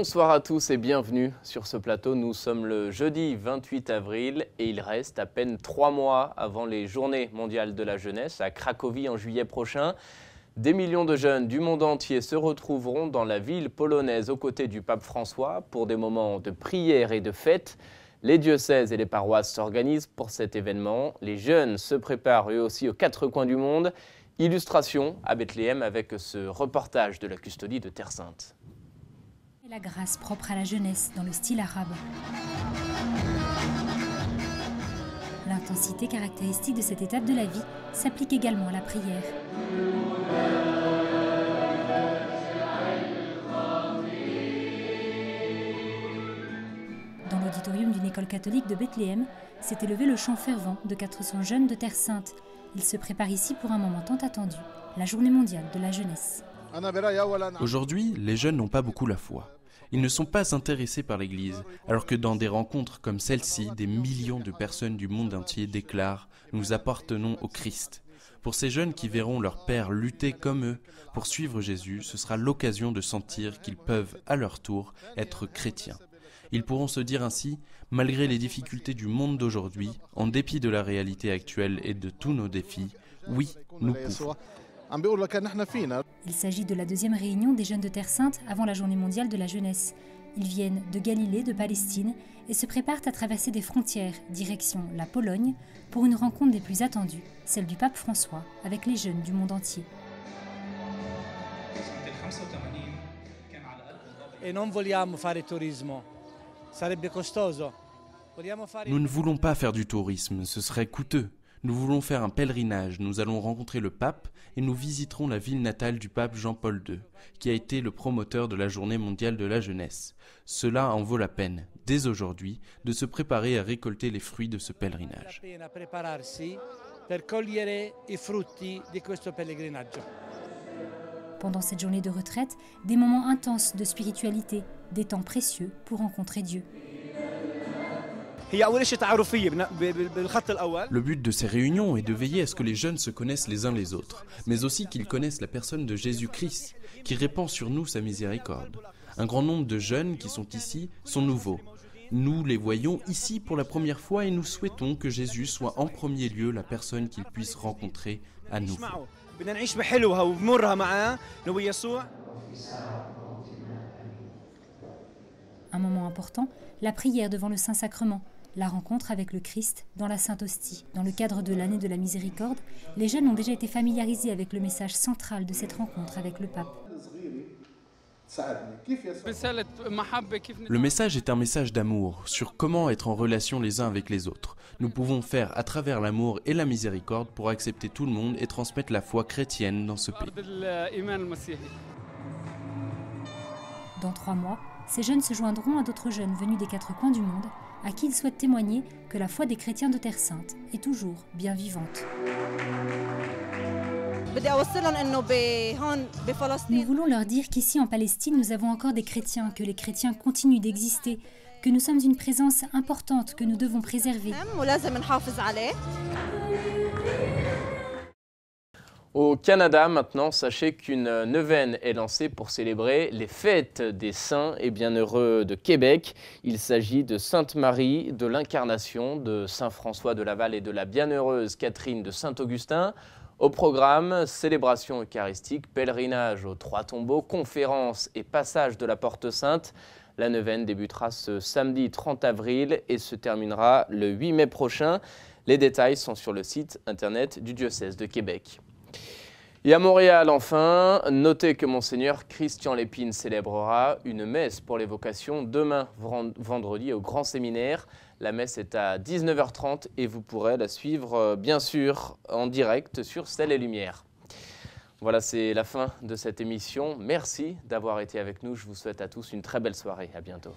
Bonsoir à tous et bienvenue sur ce plateau. Nous sommes le jeudi 28 avril et il reste à peine 3 mois avant les Journées mondiales de la jeunesse à Cracovie en juillet prochain. Des millions de jeunes du monde entier se retrouveront dans la ville polonaise aux côtés du pape François pour des moments de prière et de fête. Les diocèses et les paroisses s'organisent pour cet événement. Les jeunes se préparent eux aussi aux 4 coins du monde. Illustration à Bethléem avec ce reportage de la custodie de Terre Sainte. La grâce propre à la jeunesse dans le style arabe. L'intensité caractéristique de cette étape de la vie s'applique également à la prière. Dans l'auditorium d'une école catholique de Bethléem, s'est élevé le chant fervent de 400 jeunes de Terre Sainte. Ils se préparent ici pour un moment tant attendu, la Journée mondiale de la jeunesse. Aujourd'hui, les jeunes n'ont pas beaucoup la foi. Ils ne sont pas intéressés par l'Église, alors que dans des rencontres comme celle-ci, des millions de personnes du monde entier déclarent « Nous appartenons au Christ ». Pour ces jeunes qui verront leur père lutter comme eux pour suivre Jésus, ce sera l'occasion de sentir qu'ils peuvent, à leur tour, être chrétiens. Ils pourront se dire ainsi, malgré les difficultés du monde d'aujourd'hui, en dépit de la réalité actuelle et de tous nos défis, oui, nous pouvons. Il s'agit de la deuxième réunion des jeunes de Terre Sainte avant la Journée mondiale de la jeunesse. Ils viennent de Galilée, de Palestine et se préparent à traverser des frontières, direction la Pologne, pour une rencontre des plus attendues, celle du pape François avec les jeunes du monde entier. Nous ne voulons pas faire du tourisme, ce serait coûteux. Nous voulons faire un pèlerinage, nous allons rencontrer le pape et nous visiterons la ville natale du pape Jean-Paul II, qui a été le promoteur de la Journée mondiale de la jeunesse. Cela en vaut la peine, dès aujourd'hui, de se préparer à récolter les fruits de ce pèlerinage. Pendant cette journée de retraite, des moments intenses de spiritualité, des temps précieux pour rencontrer Dieu. Le but de ces réunions est de veiller à ce que les jeunes se connaissent les uns les autres, mais aussi qu'ils connaissent la personne de Jésus-Christ, qui répand sur nous sa miséricorde. Un grand nombre de jeunes qui sont ici sont nouveaux. Nous les voyons ici pour la première fois et nous souhaitons que Jésus soit en premier lieu la personne qu'ils puissent rencontrer à nouveau. Un moment important, la prière devant le Saint-Sacrement, la rencontre avec le Christ dans la Sainte Hostie. Dans le cadre de l'année de la Miséricorde, les jeunes ont déjà été familiarisés avec le message central de cette rencontre avec le pape. Le message est un message d'amour, sur comment être en relation les uns avec les autres. Nous pouvons faire à travers l'amour et la miséricorde pour accepter tout le monde et transmettre la foi chrétienne dans ce pays. Dans 3 mois, ces jeunes se joindront à d'autres jeunes venus des 4 coins du monde, à qui ils souhaitent témoigner que la foi des chrétiens de Terre Sainte est toujours bien vivante. Nous voulons leur dire qu'ici en Palestine, nous avons encore des chrétiens, que les chrétiens continuent d'exister, que nous sommes une présence importante que nous devons préserver. Au Canada, maintenant, sachez qu'une neuvaine est lancée pour célébrer les fêtes des saints et bienheureux de Québec. Il s'agit de Sainte-Marie de l'Incarnation, de Saint-François de Laval et de la bienheureuse Catherine de Saint-Augustin. Au programme, célébration eucharistique, pèlerinage aux 3 tombeaux, conférences et passage de la Porte Sainte. La neuvaine débutera ce samedi 30 avril et se terminera le 8 mai prochain. Les détails sont sur le site internet du diocèse de Québec. Et à Montréal, enfin, notez que Monseigneur Christian Lépine célébrera une messe pour les vocations demain, vendredi, au Grand Séminaire. La messe est à 19h30 et vous pourrez la suivre, bien sûr, en direct sur Ciel et Lumière. Voilà, c'est la fin de cette émission. Merci d'avoir été avec nous. Je vous souhaite à tous une très belle soirée. À bientôt.